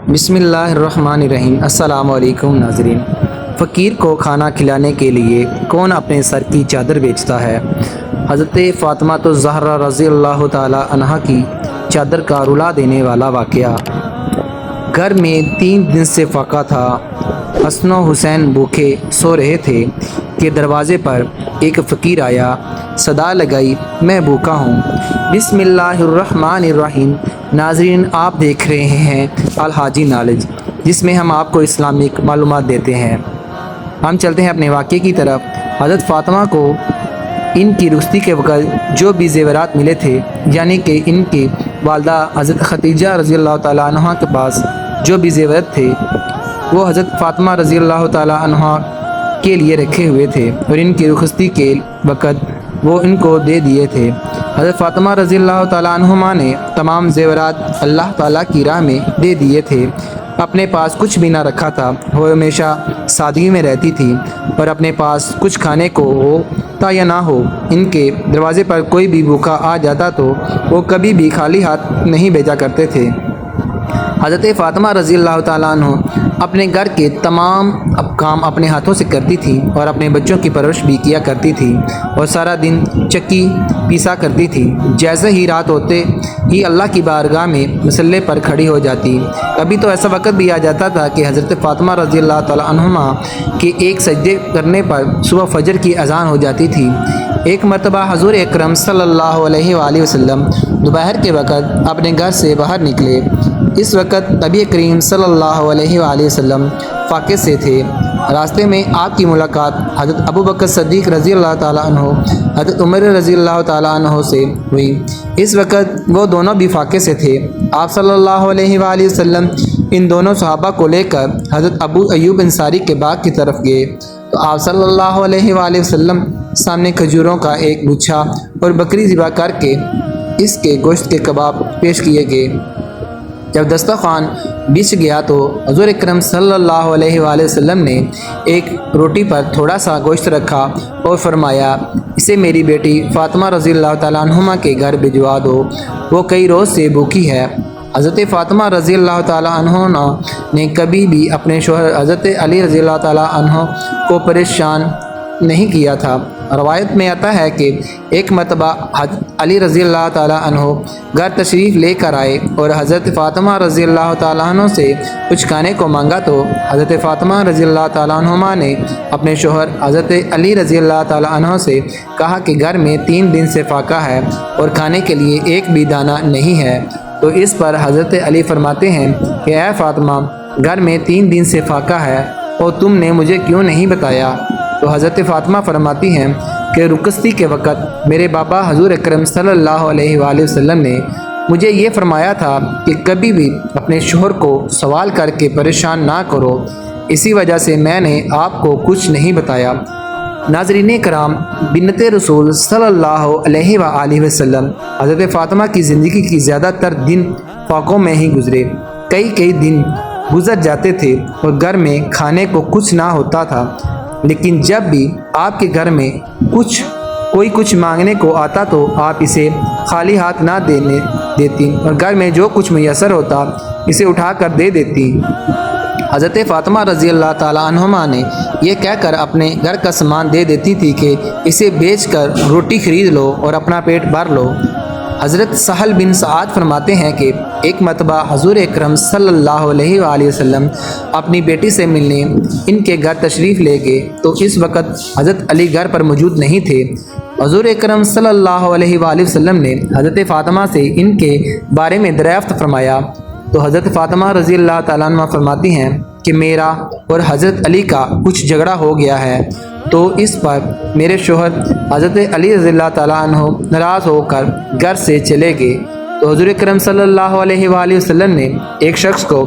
بسم اللہ الرحمن الرحیم۔ السلام علیکم ناظرین۔ فقیر کو کھانا کھلانے کے لیے کون اپنے سر کی چادر بیچتا ہے؟ حضرت فاطمہ الزہرا رضی اللہ تعالی عنہا کی چادر کا رلا دینے والا واقعہ۔ گھر میں 3 دن سے فاقہ تھا۔ حسن و حسین بھوکے سو رہے تھے کہ دروازے پر ایک فقیر آیا، صدا لگائی، میں بھوکا ہوں۔ بسم اللہ الرحمن الرحیم۔ ناظرین، آپ دیکھ رہے ہیں الحاجی نالج، جس میں ہم آپ کو اسلامک معلومات دیتے ہیں۔ ہم چلتے ہیں اپنے واقعے کی طرف۔ حضرت فاطمہ کو ان کی رخصتی کے وقت جو بھی زیورات ملے تھے، یعنی کہ ان کی والدہ حضرت ختیجہ رضی اللہ تعالیٰ عنہ کے پاس جو بھی زیورات تھے، وہ حضرت فاطمہ رضی اللہ تعالیٰ عنہ کے لیے رکھے ہوئے تھے، اور ان کی رخصتی کے وقت وہ ان کو دے دیے تھے۔ حضرت فاطمہ رضی اللہ تعالیٰ عنہما نے تمام زیورات اللہ تعالیٰ کی راہ میں دے دیے تھے۔ اپنے پاس کچھ بھی نہ رکھا تھا۔ وہ ہمیشہ سادگی میں رہتی تھی، اور اپنے پاس کچھ کھانے کو ہو تا یا نہ ہو، ان کے دروازے پر کوئی بھی بھوکا آ جاتا تو وہ کبھی بھی خالی ہاتھ نہیں بھیجا کرتے تھے۔ حضرت فاطمہ رضی اللہ تعالیٰ عنہ اپنے گھر کے تمام کام اپنے ہاتھوں سے کرتی تھی، اور اپنے بچوں کی پرورش بھی کیا کرتی تھی، اور سارا دن چکی پیسا کرتی تھی۔ جیسے ہی رات ہوتے ہی اللہ کی بارگاہ میں مصلے پر کھڑی ہو جاتی۔ کبھی تو ایسا وقت بھی آ جاتا تھا کہ حضرت فاطمہ رضی اللہ تعالیٰ عنہما کے ایک سجدے کرنے پر صبح فجر کی اذان ہو جاتی تھی۔ ایک مرتبہ حضور اکرم صلی اللہ علیہ وآلہ وسلم دوپہر کے وقت اپنے گھر سے باہر نکلے۔ اس وقت نبی کریم صلی اللہ علیہ وآلہ وسلم فاقے سے تھے۔ راستے میں آپ کی ملاقات حضرت ابوبکر صدیق رضی اللہ تعالیٰ عنہ، حضرت عمر رضی اللہ تعالیٰ عنہ سے ہوئی۔ اس وقت وہ دونوں بھی فاقے سے تھے۔ آپ صلی اللہ علیہ وآلہ وسلم ان دونوں صحابہ کو لے کر حضرت ابو ایوب انصاری کے باغ کی طرف گئے، تو آپ صلی اللہ علیہ وآلہ وسلم سامنے کھجوروں کا ایک گچھا اور بکری ذبح کر کے اس کے گوشت کے کباب پیش کیے گئے۔ جب دسترخوان بچھ گیا تو حضور اکرم صلی اللہ علیہ وآلہ وسلم نے ایک روٹی پر تھوڑا سا گوشت رکھا اور فرمایا، اسے میری بیٹی فاطمہ رضی اللہ تعالیٰ عنہما کے گھر بھجوا دو، وہ کئی روز سے بھوکی ہے۔ حضرت فاطمہ رضی اللہ تعالیٰ عنہ نے کبھی بھی اپنے شوہر حضرت علی رضی اللہ تعالیٰ عنہ کو پریشان نہیں کیا تھا۔ روایت میں آتا ہے کہ ایک مرتبہ حضرت علی رضی اللہ تعالیٰ عنہ گھر تشریف لے کر آئے اور حضرت فاطمہ رضی اللہ تعالیٰ عنہ سے کچھ کھانے کو مانگا، تو حضرت فاطمہ رضی اللہ تعالیٰ عنہما نے اپنے شوہر حضرت علی رضی اللہ تعالیٰ عنہ سے کہا کہ گھر میں 3 دن سے فاقہ ہے اور کھانے کے لیے ایک بھی دانہ نہیں ہے۔ تو اس پر حضرت علی فرماتے ہیں کہ اے فاطمہ، گھر میں 3 دن سے فاقہ ہے اور تم نے مجھے کیوں نہیں بتایا؟ تو حضرت فاطمہ فرماتی ہیں کہ رخصتی کے وقت میرے بابا حضور اکرم صلی اللہ علیہ وآلہ وسلم نے مجھے یہ فرمایا تھا کہ کبھی بھی اپنے شوہر کو سوال کر کے پریشان نہ کرو، اسی وجہ سے میں نے آپ کو کچھ نہیں بتایا۔ ناظرین کرام، بنت رسول صلی اللہ علیہ وآلہ وسلم حضرت فاطمہ کی زندگی کی زیادہ تر دن فاقوں میں ہی گزرے۔ کئی دن گزر جاتے تھے اور گھر میں کھانے کو کچھ نہ ہوتا تھا، لیکن جب بھی آپ کے گھر میں کوئی کچھ مانگنے کو آتا تو آپ اسے خالی ہاتھ نہ دینے دیتی، اور گھر میں جو کچھ میسر ہوتا اسے اٹھا کر دے دیتی۔ حضرت فاطمہ رضی اللہ تعالیٰ عنہما نے یہ کہہ کر اپنے گھر کا سامان دے دیتی تھی کہ اسے بیچ کر روٹی خرید لو اور اپنا پیٹ بھر لو۔ حضرت سہل بن سعد فرماتے ہیں کہ ایک مرتبہ حضور اکرم صلی اللہ علیہ وآلہ وسلم اپنی بیٹی سے ملنے ان کے گھر تشریف لے گئے، تو اس وقت حضرت علی گھر پر موجود نہیں تھے۔ حضور اکرم صلی اللہ علیہ وآلہ وسلم نے حضرت فاطمہ سے ان کے بارے میں دریافت فرمایا، تو حضرت فاطمہ رضی اللہ تعالیٰ عنہ فرماتی ہیں کہ میرا اور حضرت علی کا کچھ جھگڑا ہو گیا ہے، تو اس پر میرے شوہر حضرت علی رضی اللہ تعالیٰ عنہ ناراض ہو کر گھر سے چلے گئے۔ تو حضور اکرم صلی اللہ علیہ وآلہ وسلم نے ایک شخص کو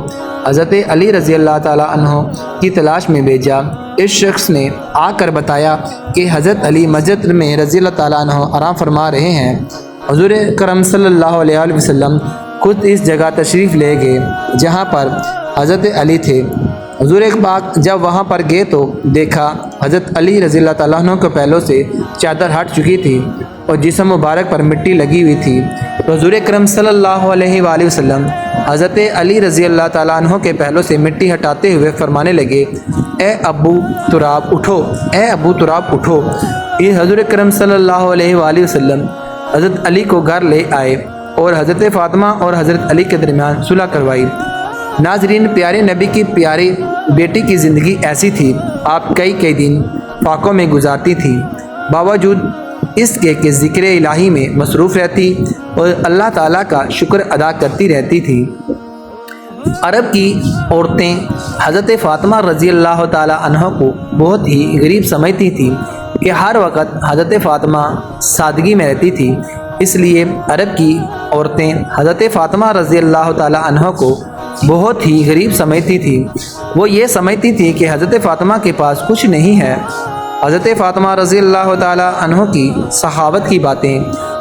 حضرت علی رضی اللہ تعالیٰ عنہ کی تلاش میں بھیجا۔ اس شخص نے آ کر بتایا کہ حضرت علی مسجد میں رضی اللہ تعالیٰ عنہ آرام فرما رہے ہیں۔ حضور اکرم صلی اللہ علیہ وآلہ وسلم خود اس جگہ تشریف لے گئے جہاں پر حضرت علی تھے۔ حضور ایک بار جب وہاں پر گئے تو دیکھا حضرت علی رضی اللہ تعالیٰ عنہ کے پہلوں سے چادر ہٹ چکی تھی، اور جسم مبارک پر مٹی لگی ہوئی تھی تو حضور اکرم صلی اللہ علیہ وآلہ وسلم حضرت علی رضی اللہ تعالیٰ عنہ کے پہلوں سے مٹی ہٹاتے ہوئے فرمانے لگے، اے ابو تراب اٹھو، اے ابو تراب اٹھو۔ یہ حضور اکرم صلی اللہ علیہ وآلہ وسلم حضرت علی کو گھر لے آئے اور حضرت فاطمہ اور حضرت علی کے درمیان صلح کروائی۔ ناظرین، پیارے نبی کی پیاری بیٹی کی زندگی ایسی تھی، آپ کئی دن فاقوں میں گزارتی تھی، باوجود اس کے کہ ذکر الہی میں مصروف رہتی اور اللہ تعالیٰ کا شکر ادا کرتی رہتی تھی۔ عرب کی عورتیں حضرت فاطمہ رضی اللہ تعالیٰ عنہ کو بہت ہی غریب سمجھتی تھیں کہ ہر وقت حضرت فاطمہ سادگی میں رہتی تھی، اس لیے عرب کی عورتیں حضرت فاطمہ رضی اللہ تعالیٰ عنہ کو بہت ہی غریب سمجھتی تھی۔ وہ یہ سمجھتی تھی کہ حضرت فاطمہ کے پاس کچھ نہیں ہے۔ حضرت فاطمہ رضی اللہ تعالیٰ عنہ کی سخاوت کی باتیں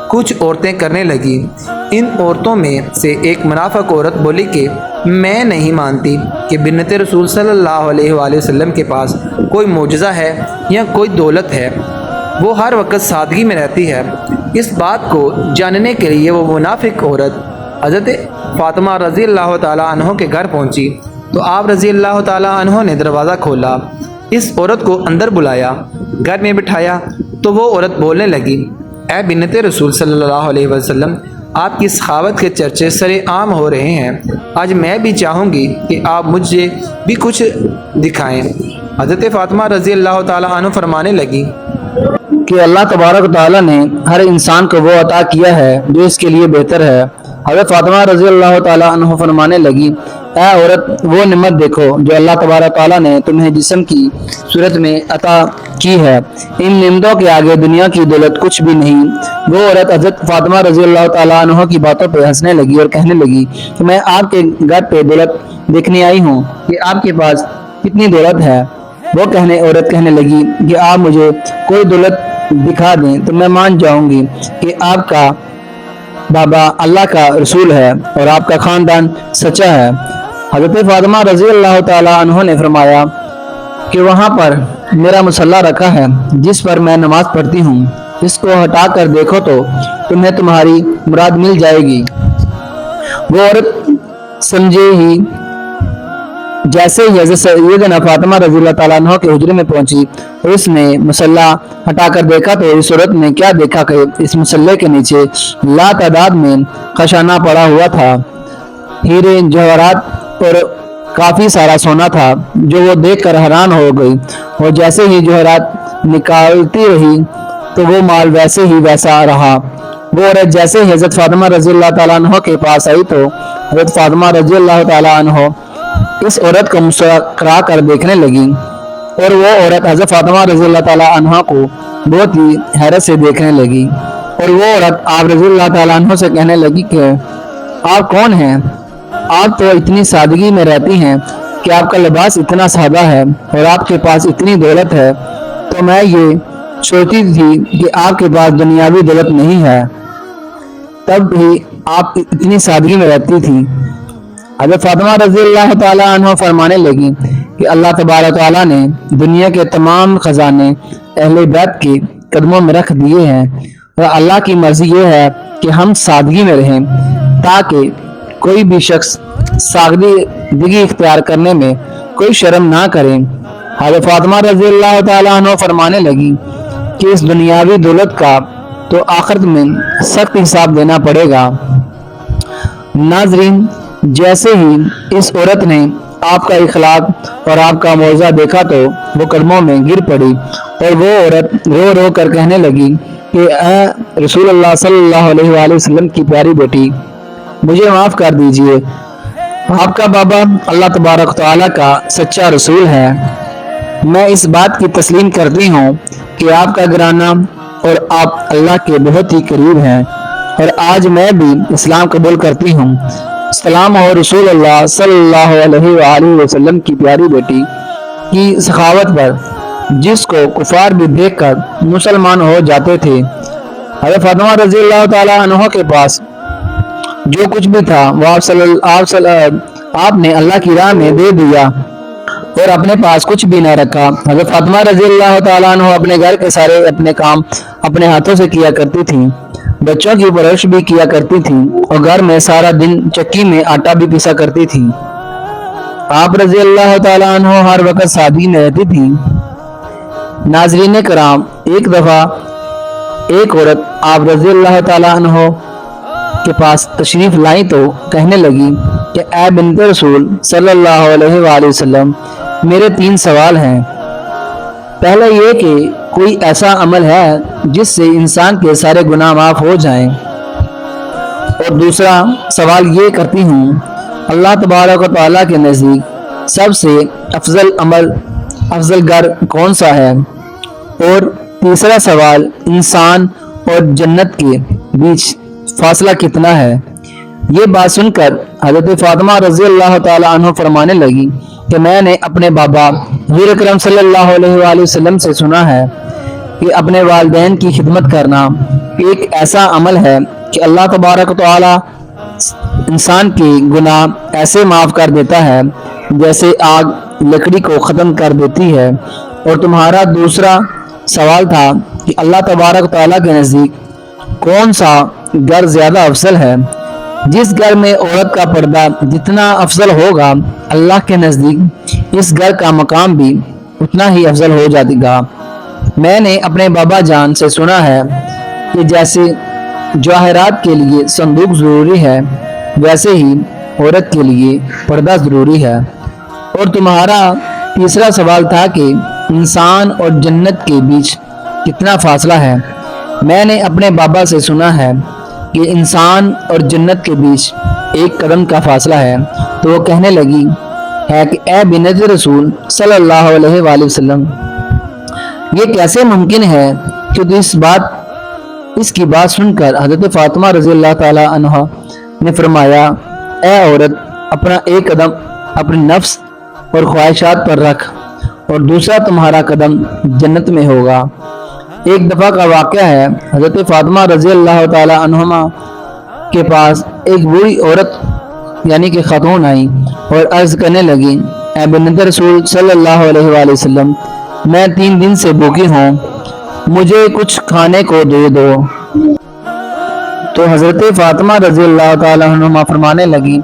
کچھ عورتیں کرنے لگیں۔ ان عورتوں میں سے ایک منافق عورت بولی کہ میں نہیں مانتی کہ بنت رسول صلی اللہ علیہ وآلہ وسلم کے پاس کوئی معجزہ ہے یا کوئی دولت ہے، وہ ہر وقت سادگی میں رہتی ہے۔ اس بات کو جاننے کے لیے وہ منافق عورت حضرت فاطمہ رضی اللہ تعالیٰ عنہ کے گھر پہنچی تو آپ رضی اللہ تعالیٰ عنہ نے دروازہ کھولا، اس عورت کو اندر بلایا، گھر میں بٹھایا تو وہ عورت بولنے لگی، اے بنت رسول صلی اللہ علیہ وسلم، آپ کی سخاوت کے چرچے سر عام ہو رہے ہیں، آج میں بھی چاہوں گی کہ آپ مجھے بھی کچھ دکھائیں۔ حضرت فاطمہ رضی اللہ تعالیٰ عنہ فرمانے لگی کہ اللہ تبارک و تعالیٰ نے ہر انسان کو وہ عطا کیا ہے جو اس کے لیے بہتر ہے۔ حضرت فاطمہ رضی اللہ تعالیٰ عنہ فرمانے لگی، اے عورت، وہ نعمت دیکھو جو اللہ تبارک و تعالیٰ نے تمہیں جسم کی صورت میں عطا کی ہے، ان نعمتوں کے آگے دنیا کی دولت کچھ بھی نہیں۔ وہ عورت حضرت فاطمہ رضی اللہ تعالیٰ عنہ کی باتوں پہ ہنسنے لگی اور کہنے لگی کہ میں آپ کے گھر پہ دولت دیکھنے آئی ہوں کہ آپ کے پاس کتنی دولت ہے۔ وہ عورت کہنے لگی کہ آپ مجھے کوئی دولت دکھا دیں تو میں مان جاؤں گی کہ آپ کا بابا اللہ کا رسول ہے اور آپ کا خاندان سچا ہے۔ حضرت فاطمہ رضی اللہ تعالیٰ عنہ نے فرمایا کہ وہاں پر میرا مصلی رکھا ہے جس پر میں نماز پڑھتی ہوں، اس کو ہٹا کر دیکھو تو تمہیں تمہاری مراد مل جائے گی۔ وہ عورت سمجھے ہی جیسے ہی حضرت سیدنا فاطمہ رضی اللہ تعالیٰ عنہ کے حجرے میں پہنچی اور اس نے مصلی ہٹا کر دیکھا تو اس عورت نے کیا دیکھا کہ اس مصلی کے نیچے لا تعداد میں خزانہ پڑا ہوا تھا، ہیرے جواہرات اور کافی سارا سونا تھا، جو وہ دیکھ کر حیران ہو گئی اور جیسے ہی جواہرات نکالتی رہی تو وہ مال ویسے ہی ویسا رہا۔ وہ عورت جیسے ہی حضرت فاطمہ رضی اللہ تعالیٰ عنہ کے پاس آئی تو حضرت فاطمہ رضی اللہ تعالیٰ عنہ اس عورت کو مسکرا کر دیکھنے لگی اور وہ عورت حضرت فاطمہ رضی اللہ تعالیٰ عنہ کو بہت ہی حیرت سے دیکھنے لگی اور وہ عورت آپ رضی اللہ تعالیٰ عنہ سے کہنے لگی کہ آپ کون ہیں؟ آپ تو اتنی سادگی میں رہتی ہیں کہ آپ کا لباس اتنا سادہ ہے اور آپ کے پاس اتنی دولت ہے، تو میں یہ سوچتی تھی کہ آپ کے پاس دنیاوی دولت نہیں ہے، تب بھی آپ اتنی سادگی میں رہتی تھی۔ حضرت فاطمہ رضی اللہ تعالیٰ عنہ فرمانے لگی کہ اللہ تبارک تعالیٰ نے دنیا کے تمام خزانے اہل بیت کے قدموں میں رکھ دیے ہیں اور اللہ کی مرضی یہ ہے کہ ہم سادگی میں رہیں تاکہ کوئی بھی شخص سادگی اختیار کرنے میں کوئی شرم نہ کرے۔ حضرت فاطمہ رضی اللہ تعالیٰ عنہ فرمانے لگی کہ اس دنیاوی دولت کا تو آخرت میں سخت حساب دینا پڑے گا۔ ناظرین، جیسے ہی اس عورت نے آپ کا اخلاق اور آپ کا معجزہ دیکھا تو وہ قدموں میں گر پڑی اور وہ عورت رو رو کر کہنے لگی کہ اے رسول اللہ صلی اللہ علیہ وآلہ وسلم کی پیاری بیٹی، مجھے معاف کر دیجئے، آپ کا بابا اللہ تبارک تعالیٰ کا سچا رسول ہے۔ میں اس بات کی تسلیم کرتی ہوں کہ آپ کا گھرانہ اور آپ اللہ کے بہت ہی قریب ہیں اور آج میں بھی اسلام قبول کرتی ہوں۔ سلام ہو رسول اللہ صلی اللہ علیہ وآلہ وسلم کی پیاری بیٹی کی سخاوت پر، جس کو کفار بھی دیکھ کر مسلمان ہو جاتے تھے۔ حضرت فاطمہ رضی اللہ تعالیٰ عنہ کے پاس جو کچھ بھی تھا وہ آپ نے اللہ کی راہ میں دے دیا اور اپنے پاس کچھ بھی نہ رکھا۔ حضرت فاطمہ رضی اللہ تعالیٰ عنہ اپنے گھر کے سارے اپنے کام اپنے ہاتھوں سے کیا کرتی تھیں، بچوں کی پرورش بھی کیا کرتی تھیں اور گھر میں سارا دن چکی میں آٹا بھی پیسا کرتی تھیں۔ آپ رضی اللہ تعالیٰ عنہ ہر وقت سادگی میں رہتی تھی۔ ناظرین کرام، ایک دفعہ ایک عورت آپ رضی اللہ تعالیٰ عنہ کے پاس تشریف لائیں تو کہنے لگی کہ اے بنت رسول صلی اللہ علیہ وآلہ وسلم، میرے 3 سوال ہیں۔ پہلا یہ کہ کوئی ایسا عمل ہے جس سے انسان کے سارے گناہ معاف ہو جائیں، اور دوسرا سوال یہ کرتی ہوں اللہ تبارک و تعالیٰ کے نزدیک سب سے افضل گھر کون سا ہے، اور تیسرا سوال انسان اور جنت کے بیچ فاصلہ کتنا ہے۔ یہ بات سن کر حضرت فاطمہ رضی اللہ تعالی عنہ فرمانے لگی کہ میں نے اپنے بابا حضور اکرم صلی اللہ علیہ وآلہ وسلم سے سنا ہے کہ اپنے والدین کی خدمت کرنا ایک ایسا عمل ہے کہ اللہ تبارک و تعالی انسان کے گناہ ایسے معاف کر دیتا ہے جیسے آگ لکڑی کو ختم کر دیتی ہے۔ اور تمہارا دوسرا سوال تھا کہ اللہ تبارک و تعالی کے نزدیک کون سا گھر زیادہ افضل ہے۔ جس گھر میں عورت کا پردہ جتنا افضل ہوگا، اللہ کے نزدیک اس گھر کا مقام بھی اتنا ہی افضل ہو جائے گا۔ میں نے اپنے بابا جان سے سنا ہے کہ جیسے جواہرات کے لیے صندوق ضروری ہے، ویسے ہی عورت کے لیے پردہ ضروری ہے۔ اور تمہارا تیسرا سوال تھا کہ انسان اور جنت کے بیچ کتنا فاصلہ ہے۔ میں نے اپنے بابا سے سنا ہے کہ انسان اور جنت کے بیچ 1 قدم کا فاصلہ ہے۔ تو وہ کہنے لگی ہے کہ اے بنت رسول صلی اللہ علیہ وآلہ وسلم، یہ کیسے ممکن ہے کہ تو اس کی بات سن کر حضرت فاطمہ رضی اللہ تعالی عنہ نے فرمایا اے عورت، اپنا 1 قدم اپنے نفس اور خواہشات پر رکھ اور دوسرا تمہارا قدم جنت میں ہوگا۔ ایک دفعہ کا واقعہ ہے، حضرت فاطمہ رضی اللہ تعالی عنہما کے پاس ایک بوڑھی عورت یعنی کہ خاتون آئی اور عرض کرنے لگی اے بنت رسول صلی اللہ علیہ وآلہ وسلم، میں 3 دن سے بھوکی ہوں، مجھے کچھ کھانے کو دے دو۔ تو حضرت فاطمہ رضی اللہ تعالی عنہما فرمانے لگی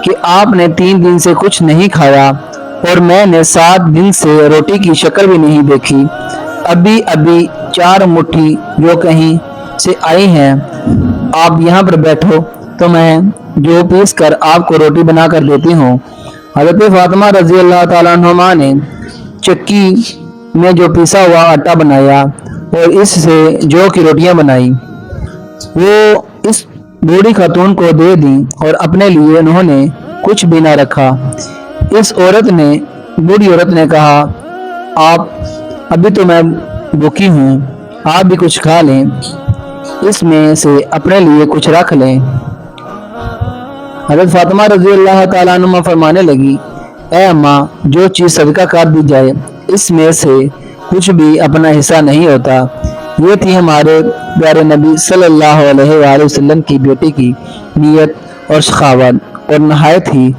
کہ آپ نے 3 دن سے کچھ نہیں کھایا اور میں نے 7 دن سے روٹی کی شکل بھی نہیں دیکھی، ابھی 4 مٹھی جو کہیں سے آئی ہیں، آپ یہاں پر بیٹھو تو میں جو پیس کر آپ کو روٹی بنا کر دیتی ہوں۔ حضرت فاطمہ رضی اللہ تعالیٰ عنہما نے چکی میں جو پیسا ہوا آٹا بنایا اور اس سے جو کی روٹیاں بنائی، وہ اس بوڑھی خاتون کو دے دیں اور اپنے لیے انہوں نے کچھ بھی نہ رکھا۔ اس بوڑھی عورت نے کہا آپ ابھی تو میں بھوکی ہوں، آپ بھی کچھ کھا لیں، اس میں سے اپنے لیے کچھ رکھ لیں۔ حضرت فاطمہ رضی اللہ تعالیٰ عنہ فرمانے لگی اے اماں، جو چیز صدقہ کر دی جائے اس میں سے کچھ بھی اپنا حصہ نہیں ہوتا۔ یہ تھی ہمارے پیارے نبی صلی اللہ علیہ وآلہ وسلم کی بیٹی کی نیت اور سخاوت، اور نہایت ہی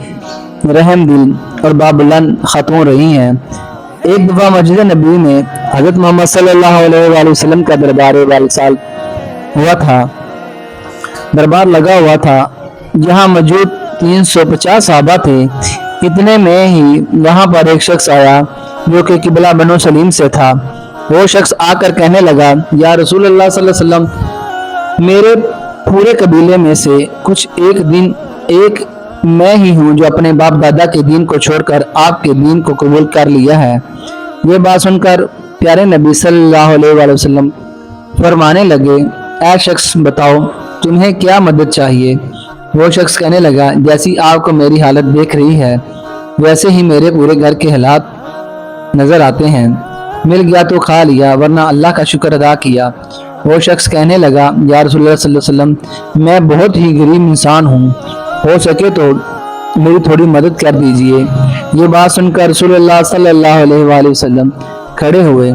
رحم دل اور بابلند خاتون رہی ہیں۔ ایک دفعہ مسجد نبی میں حضرت محمد صلی اللہ علیہ وآلہ وسلم کا دربار والسال ہوا تھا، دربار لگا ہوا تھا، جہاں موجود 350 صحابہ تھے۔ اتنے میں ہی وہاں پر ایک شخص آیا جو کہ قبلہ بنو سلیم سے تھا۔ وہ شخص آ کر کہنے لگا یا رسول اللہ صلی اللہ علیہ وسلم، میرے پورے قبیلے میں سے کچھ ایک میں ہی ہوں جو اپنے باپ دادا کے دین کو چھوڑ کر آپ کے دین کو قبول کر لیا ہے۔ یہ بات سن کر پیارے نبی صلی اللہ علیہ وآلہ وسلم فرمانے لگے اے شخص، بتاؤ تمہیں کیا مدد چاہیے۔ وہ شخص کہنے لگا جیسی آپ کو میری حالت دیکھ رہی ہے ویسے ہی میرے پورے گھر کے حالات نظر آتے ہیں، مل گیا تو کھا لیا ورنہ اللہ کا شکر ادا کیا۔ وہ شخص کہنے لگا یا رسول اللہ صلی اللہ علیہ وسلم، میں بہت ہی غریب انسان ہوں، ہو سکے تو میری تھوڑی مدد کر دیجئے۔ یہ بات سن کر رسول اللہ صلی اللہ علیہ وآلہ وسلم کھڑے ہوئے۔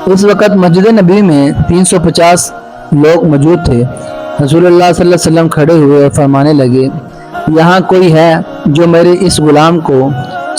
اس وقت مسجد نبی میں 350 لوگ موجود تھے۔ رسول اللہ صلی اللہ علیہ وسلم کھڑے ہوئے اور فرمانے لگے یہاں کوئی ہے جو میرے اس غلام کو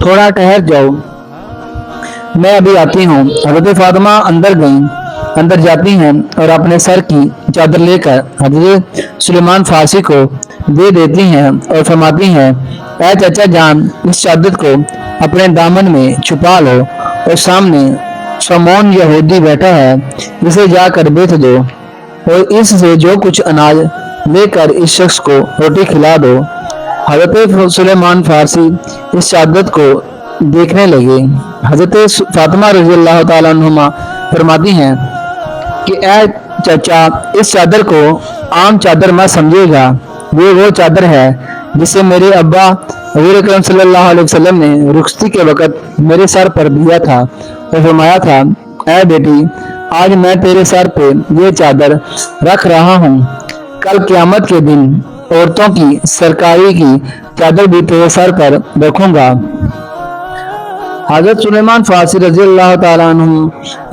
تھوڑا ٹھہر جاؤ، میں ابھی آتی ہوں۔ حضرت فاطمہ اندر جاتی ہیں اور اپنے سر کی چادر لے کر حضرت سلیمان فارسی کو دے دیتی ہیں اور فرماتی ہیں، اے چچا جان، اس چادر کو اپنے دامن میں چھپا لو اور سامنے سمون یہودی بیٹھا ہے، اسے جا کر بیچ دو اور اس سے جو کچھ اناج لے کر اس شخص کو روٹی کھلا دو۔ حضرت سلیمان فارسی اس چادر کو دیکھنے لگے۔ حضرت فاطمہ رضی اللہ تعالیٰ عنہما فرماتی ہیں کہ اے چچا، اس چادر کو عام چادر مت سمجھے گا، یہ وہ چادر ہے جسے میرے ابا حضور اکرم صلی اللہ علیہ وسلم نے رخصتی کے وقت میرے سر پر دیا تھا اور فرمایا تھا، اے بیٹی، آج میں تیرے سر پہ یہ چادر رکھ رہا ہوں، کل قیامت کے دن عورتوں کی سرکاری کی چادر بھی تیرے سر پر رکھوں گا۔ حضرت سلیمان فارسی رضی اللہ تعالیٰ عنہ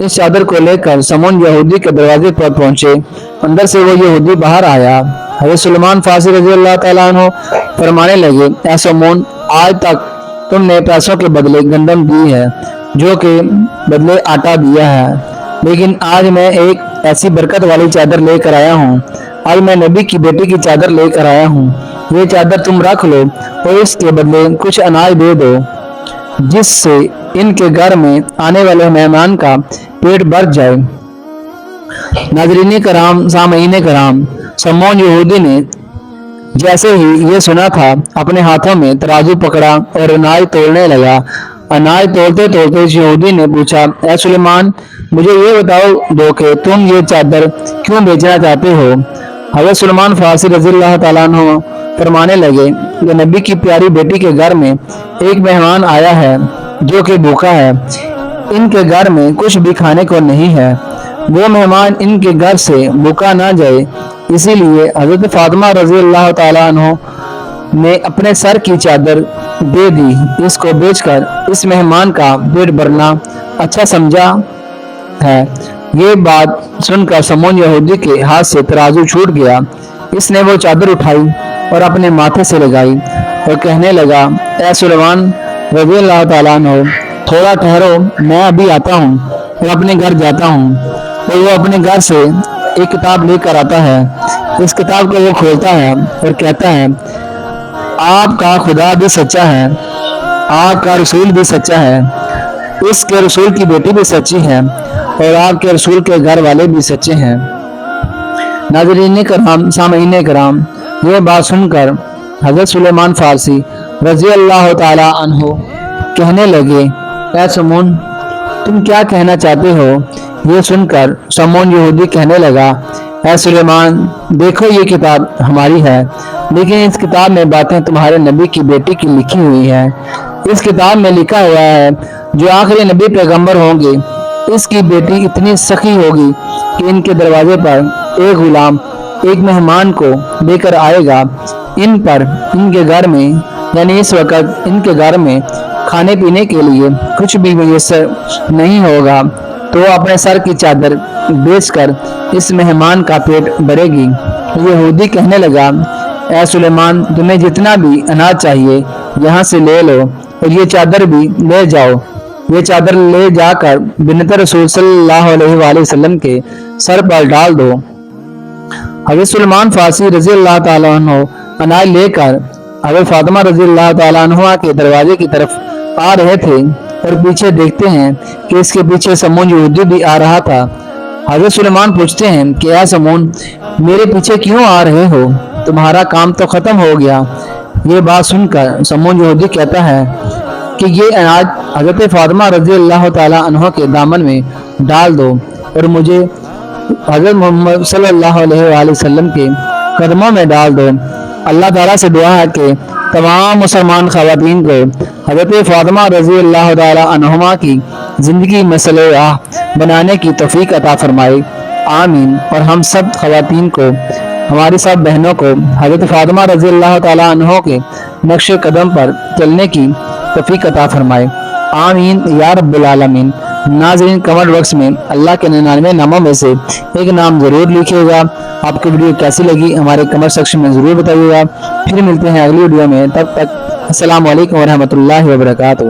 اس چادر کو لے کر سمون یہودی کے دروازے پر پہنچے۔ اندر سے وہ یہودی باہر آیا۔ حضرت سلیمان فارسی رضی اللہ تعالیٰ عنہ فرمانے لگے، اے سمون، آج تک تم نے پیسوں کے بدلے گندم دی ہے، جو کہ بدلے آٹا دیا ہے، لیکن آج میں ایک ایسی برکت والی چادر لے کر آیا ہوں۔ آج میں نبی کی بیٹی کی چادر لے کر آیا ہوں، یہ چادر تم رکھ لو اور اس کے بدلے کچھ اناج دے دو، جس سے ان کے گھر میں آنے والے مہمان کا پیٹ بھر جائے۔ ناظرین کرام، سامعین کرام، سمون یہودی نے جیسے ہی یہ سنا تھا اپنے ہاتھوں میں ترازو پکڑا اور اناج تولنے لگا۔ اناج تولتے تولتے اس یہودی نے پوچھا، اے سلیمان، مجھے یہ بتاؤ دو کہ تم یہ چادر کیوں بیچنا چاہتے ہو؟ حضرت سلیمان فارسی رضی اللہ تعالیٰ عنہ فرمانے لگے کہ نبی کی پیاری بیٹی کے گھر میں ایک مہمان آیا ہے جو کہ بھوکا ہے، ان کے گھر میں کچھ بھی کھانے کو نہیں ہے، وہ مہمان ان کے گھر سے بھوکا نہ جائے، اسی لیے حضرت فاطمہ رضی اللہ تعالیٰ عنہ نے اپنے سر کی چادر دے دی۔ اس کو بیچ کر اس مہمان کا پیٹ بھرنا اچھا سمجھا ہے۔ یہ بات سن کر سمون یہودی کے ہاتھ سے ترازو چھوٹ گیا۔ اس نے وہ چادر اٹھائی اور اپنے ماتھے سے لگائی اور کہنے لگا، اے سلیمان رضی اللہ تعالیٰ عنہ، تھوڑا ٹھہرو، میں ابھی آتا ہوں اور اپنے گھر جاتا ہوں۔ اور وہ اپنے گھر سے ایک کتاب لے کر آتا ہے۔ اس کتاب کو وہ کھولتا ہے اور کہتا ہے، آپ کا خدا بھی سچا ہے، آپ کا رسول بھی سچا ہے، اس کے رسول کی بیٹی بھی سچی ہے اور آپ کے رسول کے گھر والے بھی سچے ہیں۔ ناظرین کرام، سامعین کرام، یہ بات سن کر حضرت سلیمان فارسی رضی اللہ تعالی عنہ کہنے لگے، اے سمون، تم کیا کہنا چاہتے ہو؟ یہ سن کر سمون یہودی کہنے لگا، اے سلیمان، دیکھو یہ کتاب ہماری ہے، لیکن اس کتاب میں باتیں تمہارے نبی کی بیٹی کی لکھی ہوئی ہیں۔ اس کتاب میں لکھا ہوا ہے جو آخری نبی پیغمبر ہوں گے، اس کی بیٹی اتنی سخی ہوگی کہ ان کے دروازے پر ایک غلام ایک مہمان کو لے کر آئے گا، ان پر ان کے گھر میں یعنی اس وقت ان کے گھر میں کھانے پینے کے لیے کچھ بھی میسر نہیں ہوگا، تو وہ اپنے سر کی چادر بیچ کر اس مہمان کا پیٹ بھرے گی۔ یہودی کہنے لگا، اے سلیمان، تمہیں جتنا بھی اناج چاہیے یہاں سے لے لو اور یہ چادر بھی لے جاؤ۔ یہ چادر لے جا کر بنت رسول صلی اللہ علیہ وآلہ وسلم کے سر پر ڈال دو۔ حضرت سلیمان فارسی رضی اللہ تعالیٰ عنہ اناج لے کر حضرت فاطمہ رضی اللہ تعالیٰ عنہ کے دروازے کی طرف آ رہے تھے اور پیچھے دیکھتے ہیں کہ اس کے پیچھے سمون یہودی بھی آ رہا تھا۔ حضرت سلیمان پوچھتے ہیں کہ اے سمون، میرے پیچھے کیوں آ رہے ہو؟ تمہارا کام تو ختم ہو گیا۔ یہ بات سن کر سمون یہودی کہتا ہے کہ یہ اناج حضرت فاطمہ رضی اللہ تعالیٰ عنہ کے دامن میں ڈال دو اور مجھے حضرت محمد صلی اللہ علیہ وآلہ وسلم کے قدموں میں ڈال دو۔ اللہ تعالیٰ سے دعا ہے کہ تمام مسلمان خواتین کو حضرت فاطمہ رضی اللہ تعالیٰ عنہما کی زندگی مسلح بنانے کی توفیق عطا فرمائے، آمین۔ اور ہم سب خواتین کو، ہماری سب بہنوں کو حضرت فاطمہ رضی اللہ تعالیٰ عنہ کے نقش قدم پر چلنے کی توفیق عطا فرمائے، آمین یا رب العالمین۔ ناظرین، کمنٹ باکس میں اللہ کے 99 ناموں میں سے ایک نام ضرور لکھیے گا۔ آپ کو ویڈیو کیسی لگی ہمارے کمنٹ سیکشن میں ضرور بتائیے گا۔ پھر ملتے ہیں اگلی ویڈیو میں، تب تک السلام علیکم ورحمۃ اللہ وبرکاتہ.